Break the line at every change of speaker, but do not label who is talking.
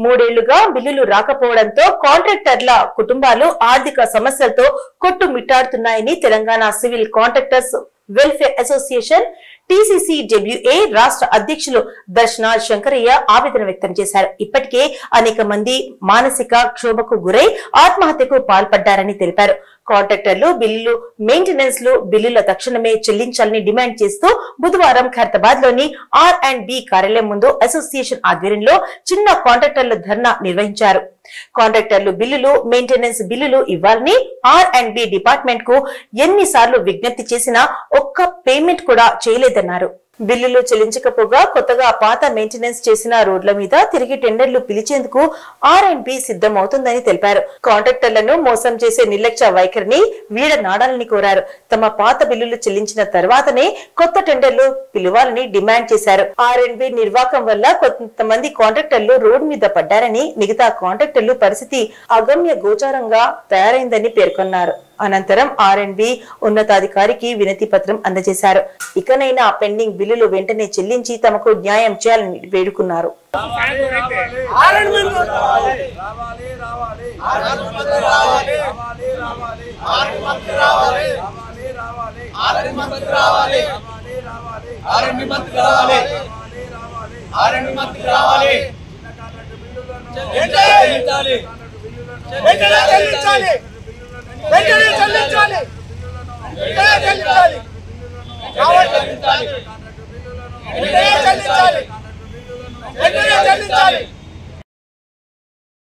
మూడేళ్లుగా బిల్లులు రాకపోవడంతో కాంట్రాక్టర్ల కుటుంబాలు ఆర్థిక సమస్యలతో కొట్టుమిట్టాడుతున్నాయని Telangana civil contractors welfare association TCCWA రాష్ట్ర అధ్యక్షులు దర్శనాల్ శంకరయ్య ఆవేదన వ్యక్తం చేశారు. ఇప్పటికే అనేక మంది మానసిక క్షోభకు గురై ఆత్మహత్యకు పాల్పడ్డారని తెలిపారు. కాంట్రాక్టర్లు బిల్లులు మెయింటెనెన్స్ బిల్లుల తక్షణమే చెల్లించాలని డిమాండ్ చేస్తూ బుధవారం ఖైరతాబాద్ లోని R&B కార్యాలయం ముందు అసోసియేషన్ ఆధ్వర్యంలో చిన్న కాంట్రాక్టర్ల ధర్నా నిర్వహించారు. కాంట్రాక్టర్లు బిల్లులు మెయింటెనెన్స్ బిల్లులు ఇవ్వాలని R&B డిపార్ట్మెంట్ కు ఎన్నిసార్లు విజ్ఞప్తి చేసినా ఒక్క పేమెంట్ కూడా చేయలేదన్నారు. బిల్లులు చెల్లించకపోగా కొత్తగా పాత మెయింటెనెన్స్ చేసిన రోడ్ల మీద తిరిగి టెండర్లు పిలిచేందుకు R&B సిద్ధమవుతుందని తెలిపారు. కాంట్రాక్టర్లను మోసం చేసే నిర్లక్ష్య వైఖరిని వీడనాడాలని కోరారు. తమ పాత బిల్లులు చెల్లించిన తర్వాతనే కొత్త టెండర్లు పిలవాలని డిమాండ్ చేశారు. R&B నిర్వాకం వల్ల కొంతమంది కాంట్రాక్టర్లు రోడ్డు మీద పడ్డారని, మిగతా కాంట్రాక్టర్లు పరిస్థితి అగమ్య గోచారంగా తయారైందని పేర్కొన్నారు. అనంతరం R&B ఉన్నతాధికారికి వినతి పత్రం అందజేశారు. ఇకనైనా పెండింగ్ బిల్లులు వెంటనే చెల్లించి తమకు న్యాయం చేయాలని వేడుకున్నారు.
చెల్లించాలి